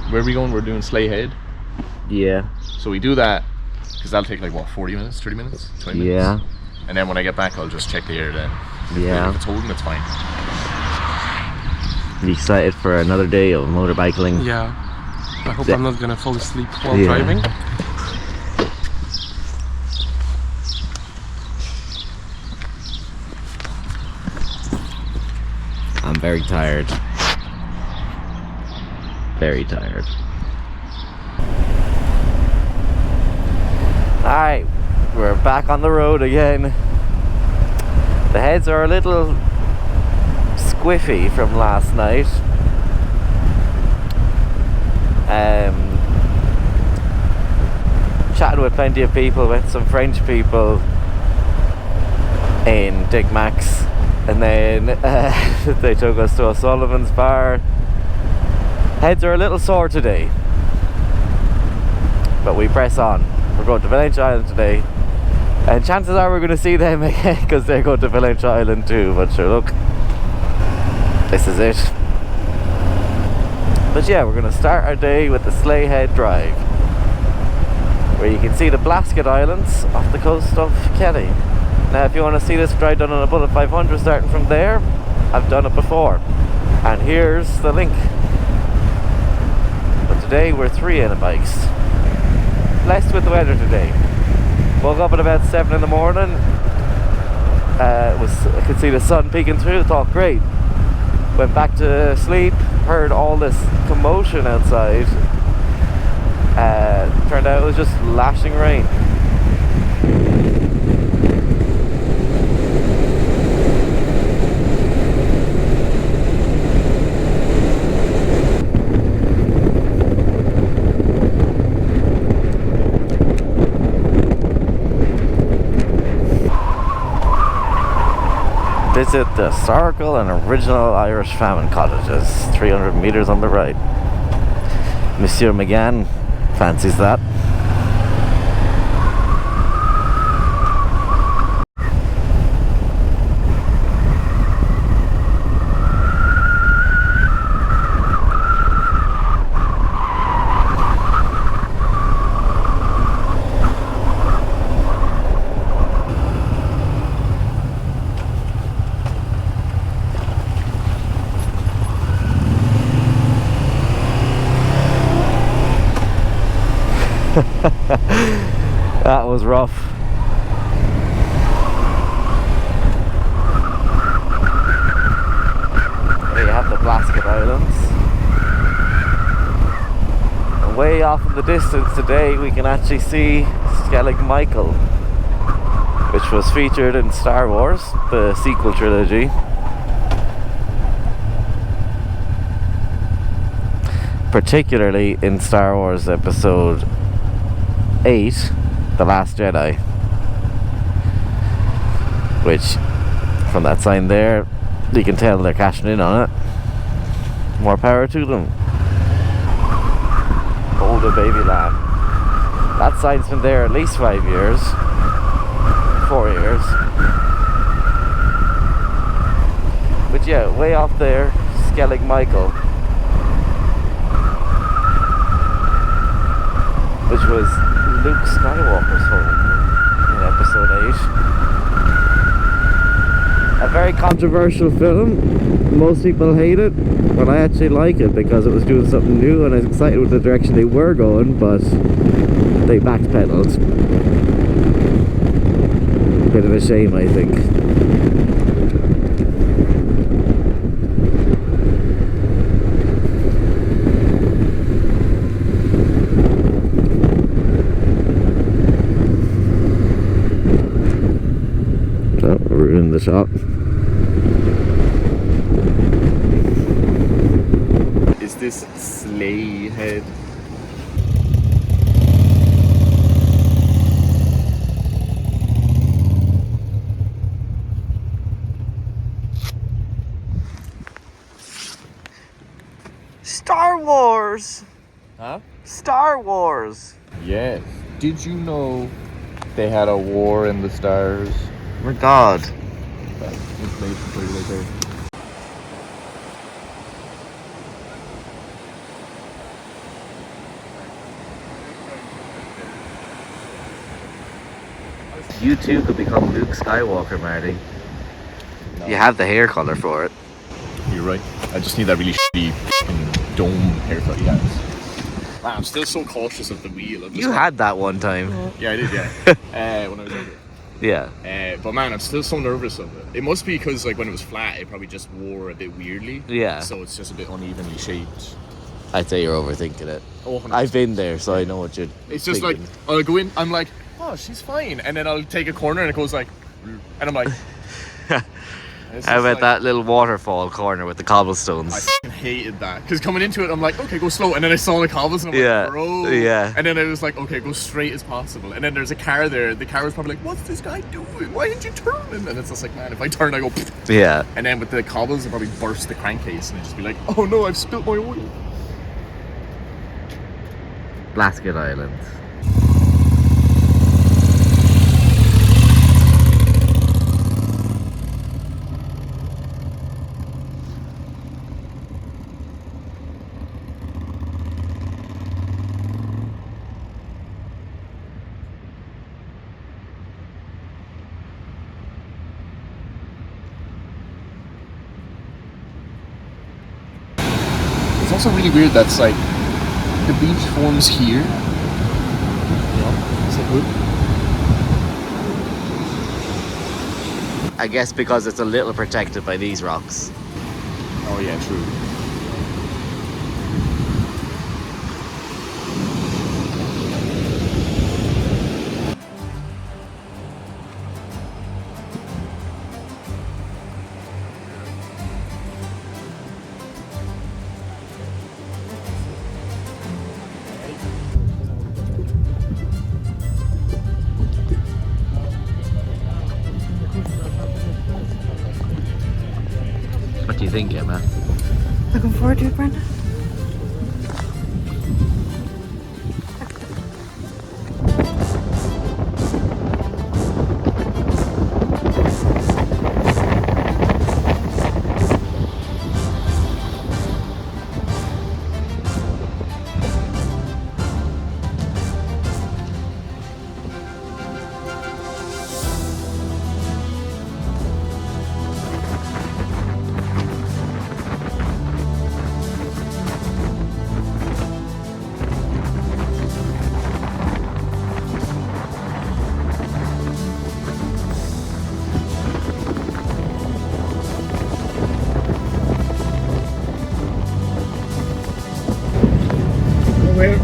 where are we going? We're doing Slea Head. Yeah. So we do that, because that'll take like what, 40 minutes, 30 minutes, 20 minutes? Yeah. And then when I get back, I'll just check the air then. Yeah. If it's holding, it's fine. You excited for another day of motorbiking? Yeah. I hope I'm not gonna fall asleep while driving. I'm very tired. Very tired. Alright, we're back on the road again. The heads are a little squiffy from last night. Chatted with plenty of people, with some French people in Dick Max, and then they took us to O'Sullivan's bar. Heads are a little sore today, but we press on. We're going to Valentia Island today, and chances are we're going to see them again because they're going to Valentia Island too. But sure, look, this is it. But yeah, we're going to start our day with the Slea Head drive, where you can see the Blasket Islands off the coast of Kelly. Now if you want to see this drive done on a Bullet 500 starting from there, I've done it before, and here's the link. But today we're 3 in bikes. Blessed with the weather today. Woke up at about 7 in the morning. I could see the sun peeking through, thought great. Went back to sleep, heard all this commotion outside. Turned out it was just lashing rain. Visit the historical and original Irish famine cottages, 300 meters on the right. Monsieur McGann fancies that. That was rough. There you have the Blasket Islands. And way off in the distance today we can actually see Skellig Michael, which was featured in Star Wars, the sequel trilogy. Particularly in Star Wars Episode 8, The Last Jedi, which from that sign there you can tell they're cashing in on it. More power to them. Older baby lamb. That sign's been there at least 5 years, 4 years. But yeah, way off there, Skellig Michael, which was Luke Skywalker's home in Episode 8. A very controversial film. Most people hate it, but I actually like it because it was doing something new and I was excited with the direction they were going, but they backpedaled. Bit of a shame, I think. In the shop. Is this Slea Head? Star Wars! Huh? Star Wars! Yes. Did you know they had a war in the stars? Oh my god. Information for you right there. You too could become Luke Skywalker, Marty. You have the hair color for it. You're right. I just need that really shitty fucking dome haircut. Yeah. Man, I'm still so cautious of the wheel. You had that one time. Yeah, I did. Yeah. When I was younger. Yeah. But man, I'm still so nervous of it. It must be because like when it was flat, it probably just wore a bit weirdly. Yeah. So it's just a bit unevenly shaped. I'd say you're overthinking it. Oh, 100%. I've been there, so I know what you're It's just thinking. like, I'll go in, I'm like, oh, she's fine. And then I'll take a corner and it goes like, and I'm like... How about that little waterfall corner with the cobblestones? I fucking hated that. Because coming into it, I'm like, okay, go slow. And then I saw the cobbles and I'm like, bro. Yeah. And then I was like, okay, go straight as possible. And then there's a car there. The car was probably like, what's this guy doing? Why didn't you turn? And it's just like, man, if I turn, I go... Yeah. And then with the cobbles, I'll probably burst the crankcase and I'd just be like, oh no, I've spilt my oil. Blasket Island. It's also really weird that's like, the beach forms here. Is it good? I guess because it's a little protected by these rocks. Oh yeah, true. What do you think, Emma? Looking forward to it, Brenda.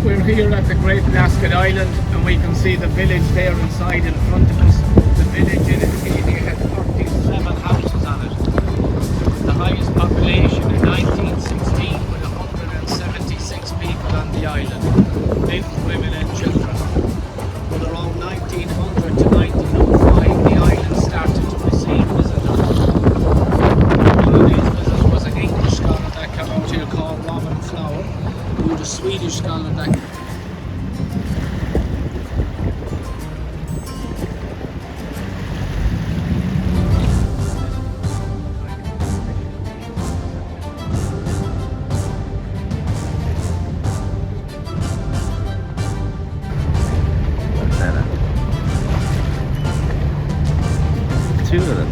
We're here at the Great Blasket Island and we can see the village there inside in front of us. The village in it had 37 houses on it. The highest population in 1916 with 176 people on the island, men, women and children. But around 1900 to 1905 the island started to receive visitors. One of these visitors was an English scholar that came out here called Robin Flower, who was a Swedish scholar that Two of them.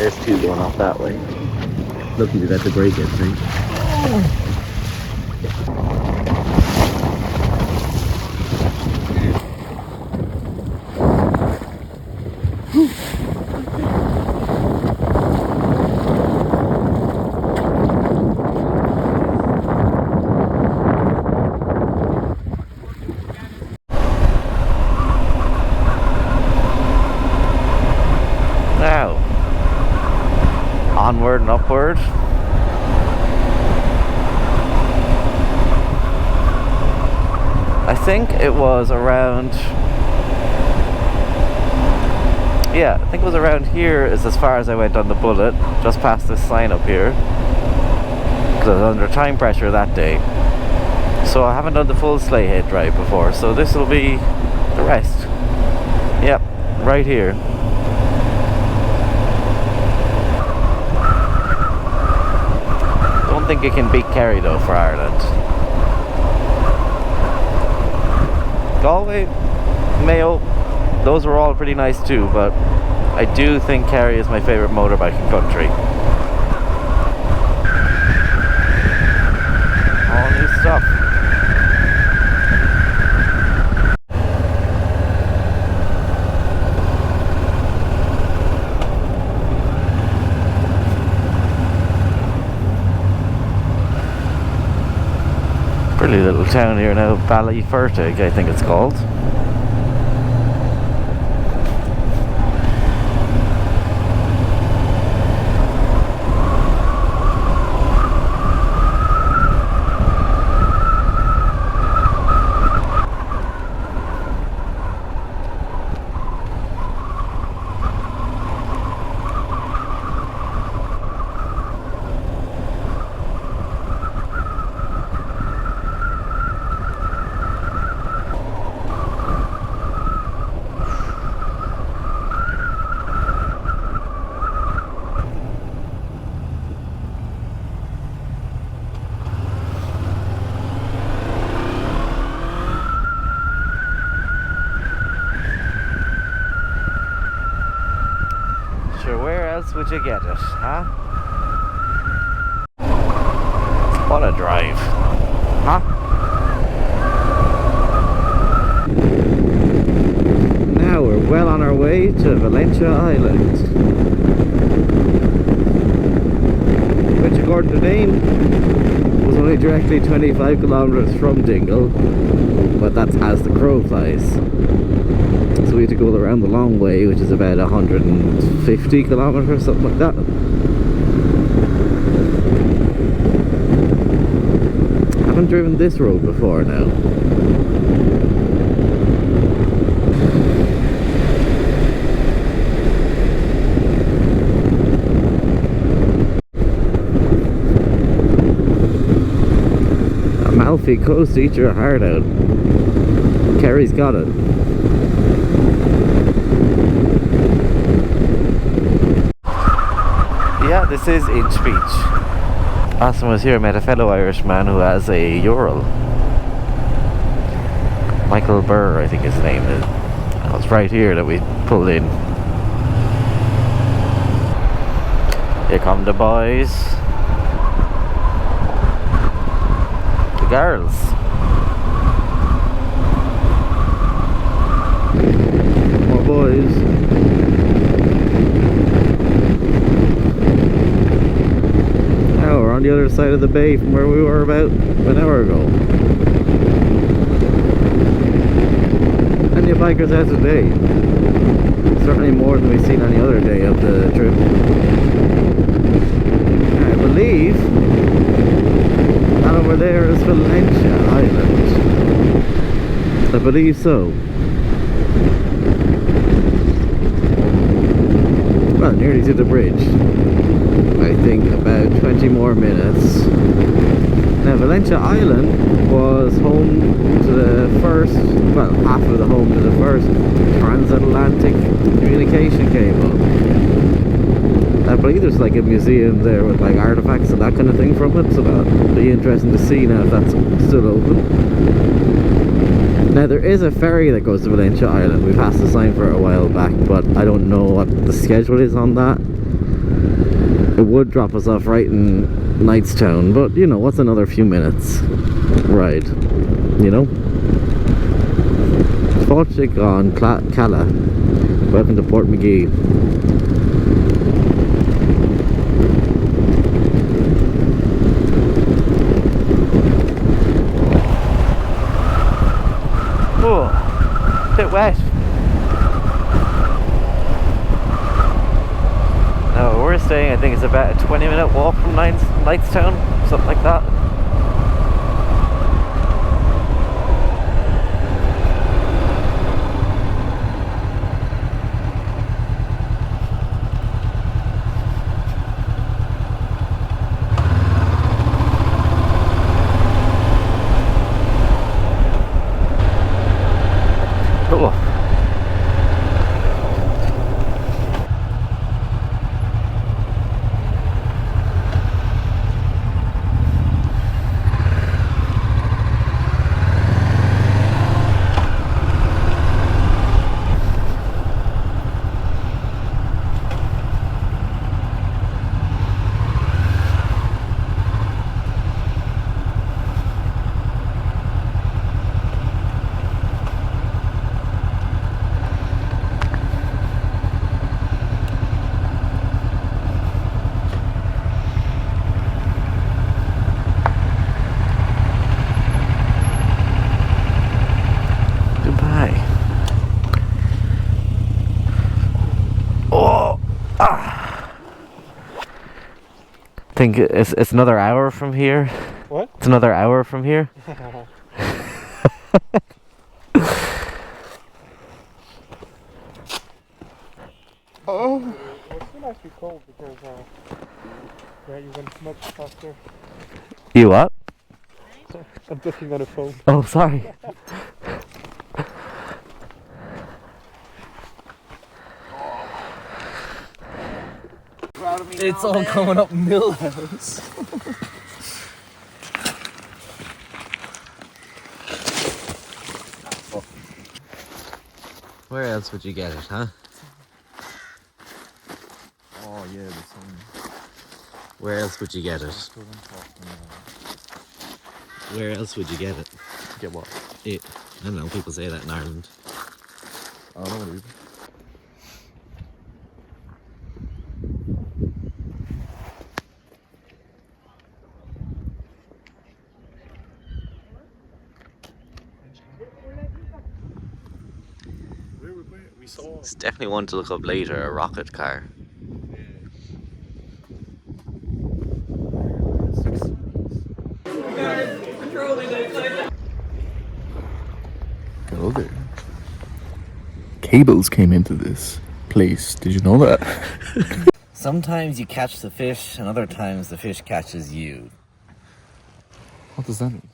There's two going off that way. Looking to let the brake get through. Now, onward and upward. I think it was around, yeah, I think it was around here is as far as I went on the Bullet, just past this sign up here, because I was under time pressure that day. So I haven't done the full Slea Head drive before, so this will be the rest. Yep, right here. Don't think it can beat Kerry though for Ireland. Galway, Mayo, those were all pretty nice too, but I do think Kerry is my favourite motorbiking country. All new stuff. Pretty little town here now, Ballyfertig I think it's called. Sure, where else would you get it, huh? What a drive, huh? Now we're well on our way to Valentia Island, which according to Dane was only directly 25 kilometers from Dingle, but that's as the crow flies. So we had to go around the long way, which is about 150 kilometers, something like that. I haven't driven this road before now. Amalfi Coast, eat your heart out. Kerry's got it. Yeah, this is Inch Beach. Last time I was here I met a fellow Irishman who has a Ural. Michael Burr, I think his name is. It was right here that we pulled in. Here come the boys. The girls. More boys. Now we're on the other side of the bay from where we were about an hour ago. And the bikers out today. Certainly more than we've seen any other day of the trip. I believe that over there is Valentia Island. I believe so. Well, nearly to the bridge. I think about 20 more minutes. Now Valentia Island was home to the first, well, half of the home to the first transatlantic communication cable. I believe there's like a museum there with like artifacts and that kind of thing from it, so that'll be interesting to see now if that's still open. Now there is a ferry that goes to Valentia Island. We passed the sign for it a while back, but I don't know what the schedule is on that. It would drop us off right in Knightstown, but you know, what's another few minutes ride, you know? Fáilte gán Cala. Welcome to Port McGee. Oh, bit wet. No, we're staying, I think it's about a 20-minute walk from Knightstown, something like that. I think it's another hour from here. What? It's another hour from here. Oh. It's still actually cold because yeah, you went much faster. You what? I'm looking on a phone. Oh, sorry. It's all coming up Millhouse. Where else would you get it, huh? Oh yeah, the sun. Where else would you get it? Where else would you get it? Get what? I don't know, people say that in Ireland. I don't know what it is. We saw. It's definitely one to look up later, a rocket car. Hello there. Cables came into this place. Did you know that? Sometimes you catch the fish, and other times the fish catches you. What does that mean?